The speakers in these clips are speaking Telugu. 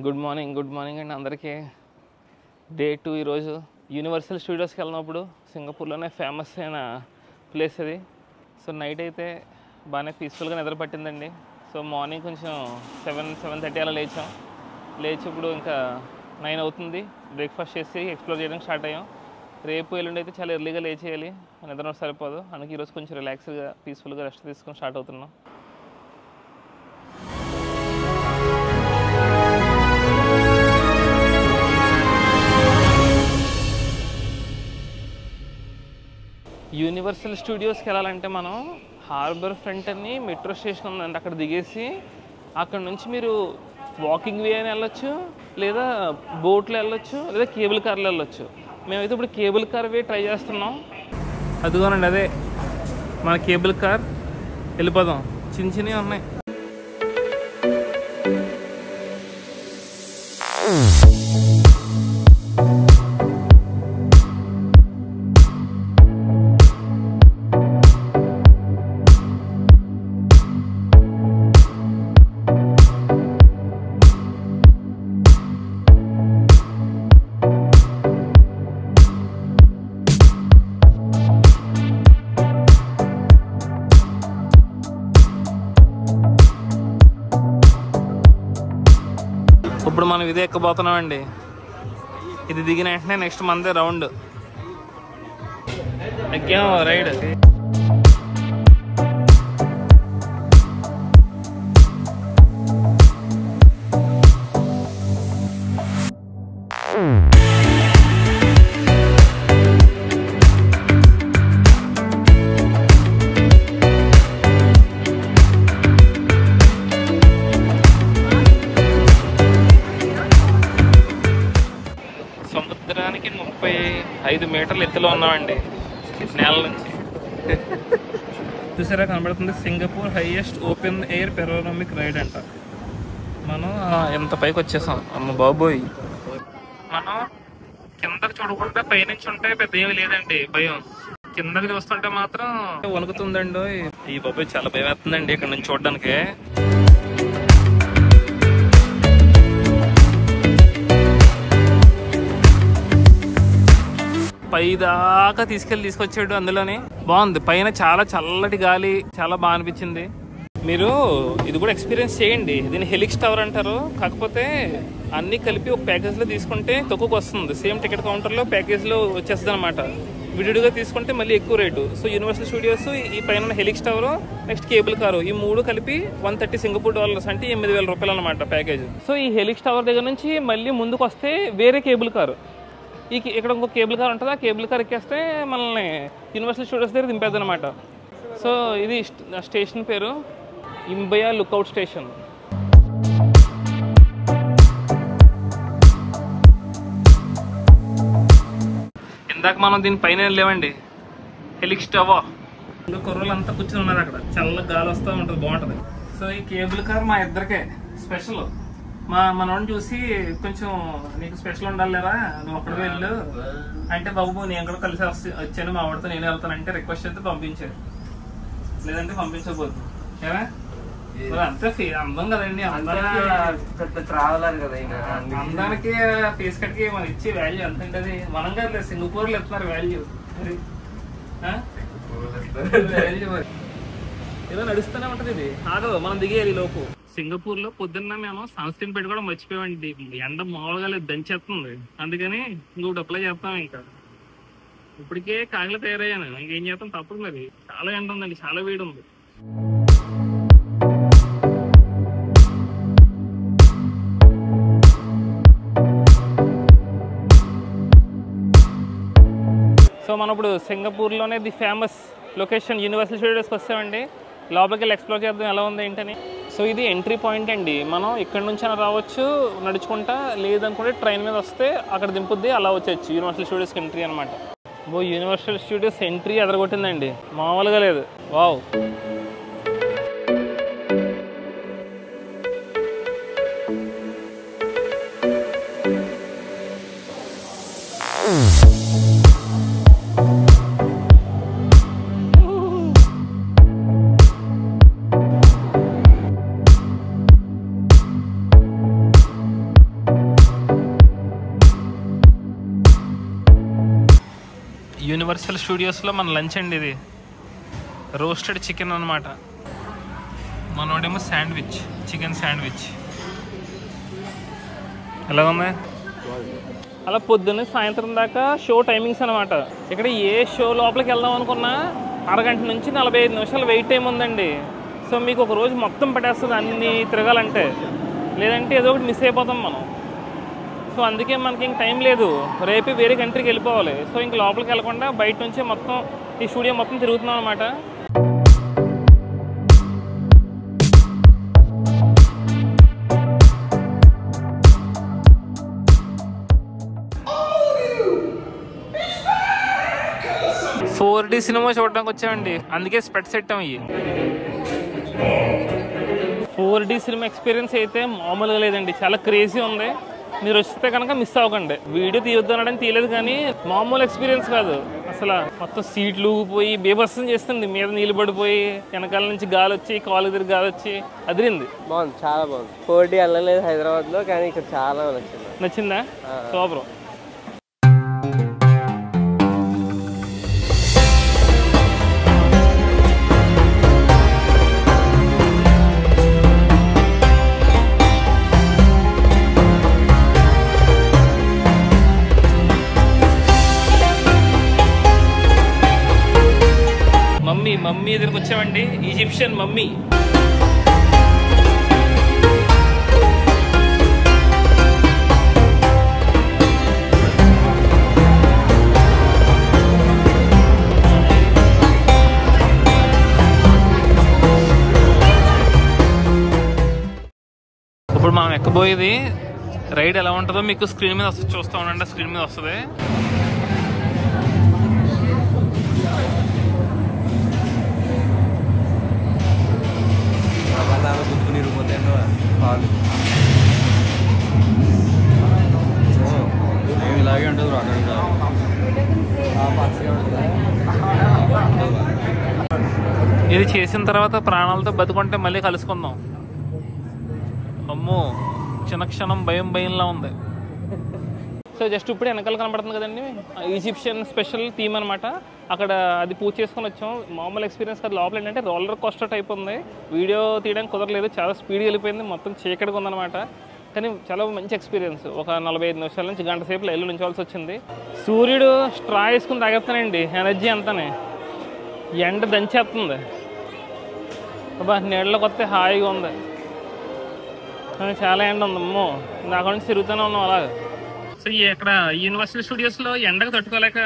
గుడ్ మార్నింగ్ అండి అందరికీ. డే 2 ఈరోజు యూనివర్సల్ స్టూడియోస్కి వెళ్ళినప్పుడు సింగపూర్లోనే ఫేమస్ అయిన ప్లేస్ అది. సో నైట్ అయితే బాగానే పీస్ఫుల్గా నిద్ర పట్టిందండి. సో మార్నింగ్ కొంచెం 7:30 అలా లేచి ఇప్పుడు ఇంకా 9 అవుతుంది. బ్రేక్ఫాస్ట్ చేసి ఎక్స్ప్లోర్ చేయడానికి స్టార్ట్ అయ్యాం. రేపు ఎల్లుండి అయితే చాలా ఎర్లీగా లేచేయాలి, నిద్ర సరిపోదు. అందుకే ఈరోజు కొంచెం రిలాక్స్గా పీస్ఫుల్గా రెస్ట్ తీసుకొని స్టార్ట్ అవుతున్నాం. యూనివర్సల్ స్టూడియోస్కి వెళ్ళాలంటే మనం హార్బర్ ఫ్రంట్ అని మెట్రో స్టేషన్ ఉందండి, అక్కడ దిగేసి అక్కడ నుంచి మీరు వాకింగ్ వే అని వెళ్ళొచ్చు, లేదా బోట్లో వెళ్ళొచ్చు, లేదా కేబుల్ కార్లో వెళ్ళొచ్చు. మేమైతే ఇప్పుడు కేబుల్ కార్ వే ట్రై చేస్తున్నాం. అదిగోనండి అదే మన కేబుల్ కార్. వెళ్ళిపోదాం. చిన్నవి ఉన్నాయి. ఇప్పుడు మనం ఇదే ఎక్కబోతున్నామండి. ఇది దిగిన వెంటనే నెక్స్ట్ మందే రౌండ్ ఎక్కాం రైడ్. సముద్రానికి 35 మీటర్ల ఎత్తులో ఉన్నామండి నేల నుంచి. చూసారా కనబడుతుంది, Singapore highest open air panoramic ride అంట. మనం ఎంత పైకి వచ్చేసాం. అమ్మ బాబోయ్, మనం కిందకి చూడకుండా పైనుంచి ఉంటే పెద్ద ఏమి లేదండి భయం. కిందకి చూస్తుంటే మాత్రం వణుకుతుందండి. ఈ బాబోయ్ చాలా భయం వేస్తుందండి ఇక్కడ నుంచి చూడడానికి. పై దాకా తీసుకొచ్చాడు. అందులోనే బాగుంది. పైన చాలా చల్లటి గాలి, చాలా బాగా అనిపించింది. మీరు ఇది కూడా ఎక్స్పీరియన్స్ చేయండి. దీన్ని హెలిక్స్ టవర్ అంటారు. కాకపోతే అన్ని కలిపి ఒక ప్యాకేజ్లో తీసుకుంటే తక్కువకు వస్తుంది. సేమ్ టికెట్ కౌంటర్లో ప్యాకేజ్లో వచ్చేస్తుంది అనమాట. విడివిడిగా తీసుకుంటే మళ్ళీ ఎక్కువ రేటు. సో యూనివర్సల్ స్టూడియోస్, ఈ పైన helix tower, next cable car, ఈ 3 కలిపి $130 సింగపూర్ అంటే $8,000 అనమాట ప్యాకేజ్. సో ఈ హెలిక్స్ టవర్ దగ్గర నుంచి మళ్ళీ ముందుకు వస్తే వేరే కేబుల్ కారు, ఇక్కడ ఇంకో కేబుల్ కార్ ఉంటుంది. ఆ కేబుల్ కార్ ఎక్కేస్తే మనల్ని యూనివర్సల్ స్టూడియోస్ దగ్గర దింపేది అనమాట. సో ఇది స్టేషన్ పేరు ఇంబయా లుక్అవుట్ స్టేషన్. ఇందాక మనం దీని పైన వెళ్ళామండి, హెలిక్స్ టవర్. కుర్రలు అంతా కూర్చొని ఉన్నారు అక్కడ, చల్ల గాలి వస్తూ ఉంటుంది, బాగుంటుంది. సో ఈ కేబుల్ కార్ మా ఇద్దరికే స్పెషల్. మనోడిని చూసి కొంచెం నీకు స్పెషల్ ఉండాలి లేదా, నువ్వు ఒక్కడికి వెళ్ళు అంటే, బాబు నేను కూడా కలిసి వచ్చాను, మా వాడితో నేను వెళ్తానంటే రిక్వెస్ట్ అయితే పంపించాను, లేదంటే పంపించకపోదు. అంతే అందం కదండి, అందానికి ఫేస్ కట్కి మనం ఇచ్చే వాల్యూ ఎంత ఉంటుంది. మనం కదా సింగపూర్లో ఇస్తున్నారు వాల్యూ. ఏదో నడుస్తూనే ఉంటది, ఇది ఆగదు, మనం దిగేయాలి లోపు. సింగపూర్ లో పొద్దున్న మేము సన్ స్క్రీన్ పెట్టుకోవడం మర్చిపోయామండి. ఎండ మామూలుగా లేదు, దంచేస్తుంది. అందుకని ఇంకొకటి అప్లై చేస్తాం. ఇంకా ఇప్పటికే కాగలు తయారయ్యాను, ఇంకేం చేస్తాం, తప్పదు. మరి చాలా ఎండ ఉందండి, చాలా వేడి ఉంది. సో మనం ఇప్పుడు సింగపూర్లోనే ది ఫేమస్ లొకేషన్ యూనివర్సల్ స్టూడియోస్కి వస్తామండి. లోపలికి వెళ్ళి ఎక్స్ప్లోర్ చేద్దాం ఎలా ఉంది ఏంటని. సో ఇది ఎంట్రీ పాయింట్ అండి. మనం ఇక్కడ నుంచి అయినా రావచ్చు నడుచుకుంటా, లేదనుకుంటే ట్రైన్ మీద వస్తే అక్కడ దింపుద్ది, అలా వచ్చేచ్చు. యూనివర్సల్ స్టూడియోస్కి ఎంట్రీ అనమాట. యూనివర్సల్ స్టూడియోస్ ఎంట్రీ ఎదరగొట్టిందండి, మామూలుగా లేదు. వావ్. యూనివర్సల్ స్టూడియోస్లో మన లంచ్ అండి ఇది. రోస్టెడ్ చికెన్ అనమాట. మనోడేమో శాండ్విచ్, చికెన్ శాండ్విచ్. ఎలా ఉంది? అలా పొద్దున్న సాయంత్రం దాకా షో టైమింగ్స్ అనమాట. ఇక్కడ ఏ షో లోపలికి వెళ్దాం అనుకున్నా అరగంట నుంచి 45 నిమిషాలు వెయిట్ టైం ఉందండి. సో మీకు ఒక రోజు మొత్తం పట్టేస్తుంది అన్ని తిరగాలంటే, లేదంటే ఏదో ఒకటి మిస్ అయిపోతాం మనం. సో అందుకే మనకి ఇంక టైం లేదు, రేపే వేరే కంట్రీకి వెళ్ళిపోవాలి. సో ఇంక లోపలికి వెళ్ళకుండా బయట నుంచి మొత్తం ఈ స్టూడియో మొత్తం తిరుగుతున్నాం అనమాట. ఫోర్ సినిమా చూడడానికి వచ్చామండి, అందుకే స్పెట్స్ పెట్టాం. ఇవి 4D సినిమా ఎక్స్పీరియన్స్ అయితే మామూలుగా లేదండి, చాలా క్రేజీ ఉంది. మీరు వస్తే కనుక మిస్ అవ్వకండి. వీడియో తీయొద్దనడం తీయలేదు, కానీ మామూలు ఎక్స్పీరియన్స్ కాదు అసలు. మొత్తం సీట్లు ఊగిపోయి బీభత్సం చేస్తుంది, మీద నీళ్ళు పడిపోయి వెనకాల నుంచి గాలి వచ్చి కాలు ఎదురు గాలి వచ్చి అదిరింది. బాగుంది, చాలా బాగుంది. 4D వెళ్ళలేదు హైదరాబాద్లో, కానీ ఇక్కడ చాలా నచ్చింది. నచ్చిందా? సూపర్. మమ్మీ దగ్గరకు వచ్చామండి, ఈజిప్షియన్ మమ్మీ. ఇప్పుడు మనం ఎక్కబోయేది రైడ్ ఎలా ఉంటుందో మీకు స్క్రీన్ మీద వస్తుంది, చూస్తూ ఉండండి. స్క్రీన్ మీద వస్తుంది. ఇలాగే ఉంటుంది. ఇది చేసిన తర్వాత ప్రాణాలతో బతుకుంటే మళ్ళీ కలుసుకుందాం. అమ్మో, క్షణక్షణం భయంలా ఉంది. సో జస్ట్ ఇప్పుడు వెనకాల కనబడుతుంది కదండి, ఈజిప్షియన్ స్పెషల్ థీమ్ అనమాట. అక్కడ అది పూజ చేసుకొని వచ్చాం. మామూలు ఎక్స్పీరియన్స్ కాదు. లోపల ఏంటంటే రోలర్ కోస్టర్ టైప్ ఉంది. వీడియో తీయడానికి కుదరలేదు, చాలా స్పీడ్గా వెళ్ళిపోయింది, మొత్తం చీకటిగా ఉందన్నమాట. కానీ చాలా మంచి ఎక్స్పీరియన్స్. ఒక 45 నిమిషాల నుంచి గంట సేపు లైన్లో నిల్చోవాల్సి వచ్చింది. సూర్యుడు స్ట్రా వేసుకుని తాగేస్తానండి, ఎనర్జీ అంతానే. ఎండ దంచేస్తుంది. అబ్బా, నీళ్ళకి వస్తే హాయిగా ఉంది, కానీ చాలా ఎండ ఉంది. అమ్మో, నాకు నుంచి తిరుగుతూనే ఉన్నాం అలాగే. సో ఇక్కడ యూనివర్సల్ స్టూడియోస్లో ఎండకు తట్టుకోలేక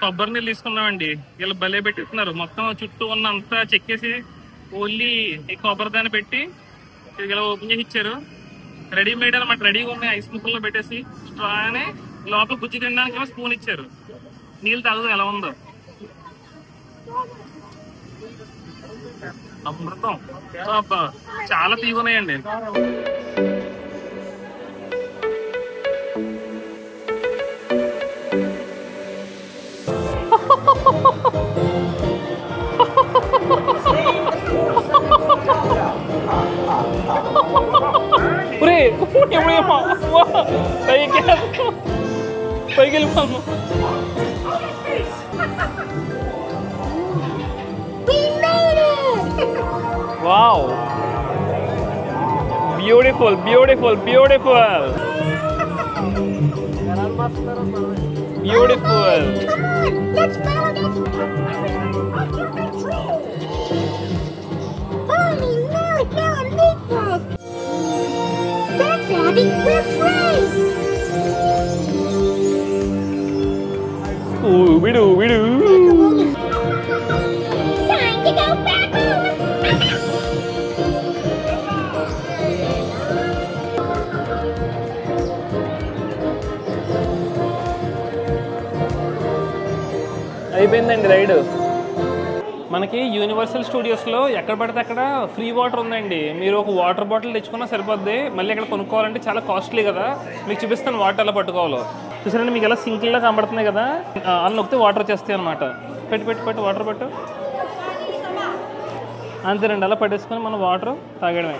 కొబ్బరి నీళ్ళు తీసుకున్నామండి. వీళ్ళు భలే పెట్టిస్తున్నారు, మొత్తం చుట్టూ ఉన్న అంతా చెక్కేసి ఓన్లీ ఈ కొబ్బరి దాన్ని పెట్టి ఇలా ఓపెన్ చేసి ఇచ్చారు. రెడీమేడ్ అనమాట, రెడీగా ఉన్నాయి. ఐస్ ముక్కల్లో పెట్టేసి స్ట్రానే లోపల గుజ్జు తినడానికి స్పూన్ ఇచ్చారు. నీళ్ళు తాగదు, ఎలా ఉందో అమృతం. చాలా తీగున్నాయండి. పైకి వెళ్ళిపోను. Wow, beautiful, beautiful, beautiful, beautiful. Let's follow this. Holy moly, Bill and meatballs! That's Abby, we're free! Ooh, we do. Time to go back home! అయిపోయిందండి రైడ్. మనకి యూనివర్సల్ స్టూడియోస్లో ఎక్కడ పడితే అక్కడ ఫ్రీ వాటర్ ఉందండి. మీరు ఒక వాటర్ బాటిల్ తెచ్చుకున్నా సరిపోద్ది. మళ్ళీ ఇక్కడ కొనుక్కోవాలంటే చాలా కాస్ట్లీ కదా. మీకు చూపిస్తాను వాటర్ ఎలా పట్టుకోవాలో. చూసారండి, మీకు ఎలా సింక్లా కనబడుతున్నాయి కదా, అలా నొక్కితే వాటర్ వచ్చేస్తాయి అనమాట. పెట్టి వాటర్ పెట్టు. అంతేనండి, అలా పట్టేసుకొని మనం వాటర్ తాగడమే.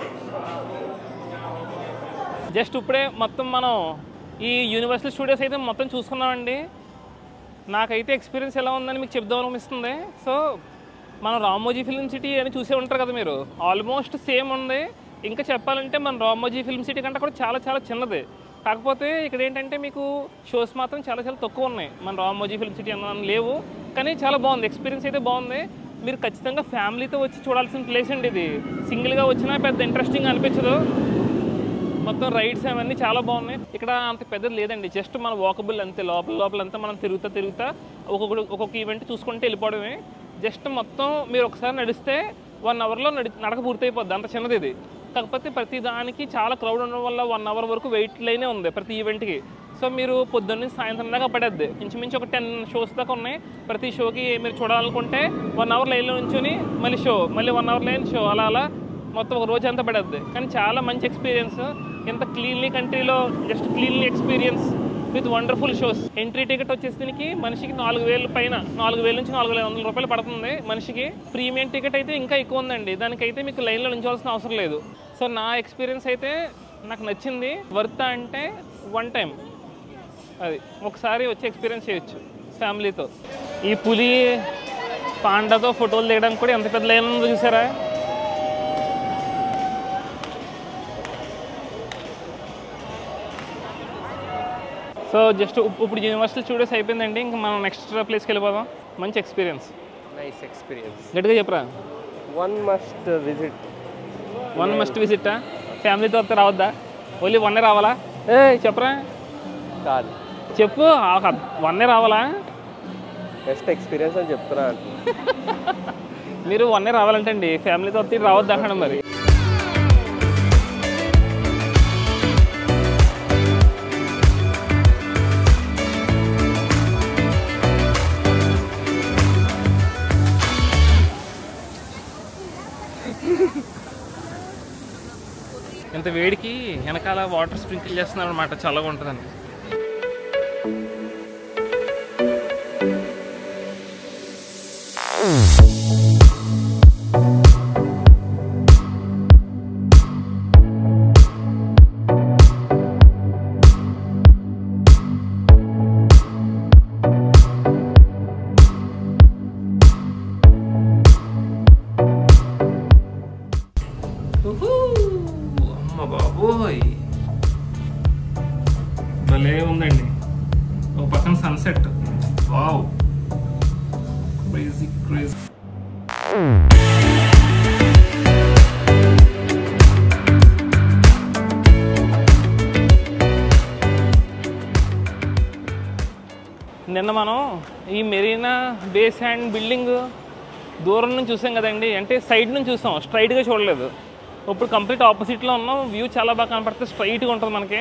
జస్ట్ ఇప్పుడే మొత్తం మనం ఈ యూనివర్సల్ స్టూడియోస్ అయితే మొత్తం చూసుకున్నామండి. నాకైతే ఎక్స్పీరియన్స్ ఎలా ఉందని మీకు చెప్దాం అనిపిస్తుంది. సో మనం రామోజీ ఫిల్మ్ సిటీ అని చూసే ఉంటారు కదా మీరు, ఆల్మోస్ట్ సేమ్ ఉంది. ఇంకా చెప్పాలంటే మన రామోజీ ఫిల్మ్ సిటీ కంటే కూడా చాలా చాలా చిన్నది. కాకపోతే ఇక్కడ ఏంటంటే మీకు షోస్ మాత్రం చాలా చాలా తక్కువ ఉన్నాయి. మన రామోజీ ఫిల్మ్ సిటీ అన్న లేవు, కానీ చాలా బాగుంది. ఎక్స్పీరియన్స్ అయితే బాగుంది. మీరు ఖచ్చితంగా ఫ్యామిలీతో వచ్చి చూడాల్సిన ప్లేస్ అండి ఇది. సింగిల్గా వచ్చినా పెద్ద ఇంట్రెస్టింగ్ అనిపించదు. మొత్తం రైడ్స్ అవన్నీ చాలా బాగున్నాయి. ఇక్కడ అంత పెద్దది లేదండి, జస్ట్ మన వాకబుల్ అంతే. లోపలంతా మనం తిరుగుతా ఒక్కొక్క ఈవెంట్ చూసుకుంటే వెళ్ళిపోవడమే. జస్ట్ మొత్తం మీరు ఒకసారి నడిస్తే 1 అవర్లో నడక పూర్తయిపోద్ది, అంత చిన్నది ఇది. కాకపోతే ప్రతి దానికి చాలా క్రౌడ్ ఉండడం వల్ల 1 అవర్ వరకు వెయిట్ లైనే ఉంది ప్రతి ఈవెంట్కి. సో మీరు పొద్దున్న సాయంత్రం దాకా పడేద్ది. ఇంచుమించు ఒక 10 షోస్ దాకా ఉన్నాయి. ప్రతి షోకి మీరు చూడాలనుకుంటే 1 అవర్ లైన్లో ఉంచుని మళ్ళీ 1 అవర్ లైన్ షో, అలా మొత్తం ఒక రోజు అంతా పడేద్ది. కానీ చాలా మంచి ఎక్స్పీరియన్స్. ఇంత క్లీన్లీ కంట్రీలో just cleanly experience with wonderful shows. Entry ticket వచ్చేసి దీనికి మనిషికి 4,000 పైన, 4,000 నుంచి 4,500 రూపాయలు పడుతుంది మనిషికి. ప్రీమియం టికెట్ అయితే ఇంకా ఎక్కువ ఉందండి, దానికైతే మీకు లైన్లో నిల్చోవాల్సిన అవసరం లేదు. సో నా ఎక్స్పీరియన్స్ అయితే నాకు నచ్చింది. వర్త్ అంటే 1 టైం, అది ఒకసారి వచ్చి ఎక్స్పీరియన్స్ చేయొచ్చు ఫ్యామిలీతో. ఈ పులి పాండాతో ఫోటోలు తీయడానికి కూడా ఎంత పెద్ద లైన్ ఉందో చూసారా. సో జస్ట్ ఇప్పుడు యూనివర్సల్ స్టూడియోస్ అయిపోయిందండి. ఇంకా మనం నెక్స్ట్ ప్లేస్కి వెళ్ళిపోదాం. మంచి ఎక్స్పీరియన్స్, నైస్ ఎక్స్పీరియన్స్. గట్టిగా చెప్పరా. One must visit. ఫ్యామిలీతో వస్తే రావద్దా? ఓన్లీ 1 రావాలా? చెప్పరా, కాదు చెప్పు. 1 రావాలా? బెస్ట్ ఎక్స్పీరియన్స్ అని చెప్తున్నా. మీరు 1 రావాలంటే అండి, ఫ్యామిలీతో వస్తే రావద్దు అంటాను మరి. ఇంత వేడికి వెనకాల వాటర్ స్ప్రింకిల్ చేస్తున్నారు అనమాట, చల్లగా ఉంటుందని. బాబోయ్ భలే ఉందండి. ఒక పక్కన సన్సెట్. Wow, crazy. నిన్న మనం ఈ మెరీనా బే శాండ్ బిల్డింగ్ దూరం నుంచి చూసాం కదండి, అంటే సైడ్ నుంచి చూసాం, స్ట్రైట్గా చూడలేదు. ఇప్పుడు కంప్లీట్ ఆపోజిట్లో ఉన్నాం. వ్యూ చాలా బాగా కనపడుతుంది, స్ట్రైట్గా ఉంటుంది మనకి.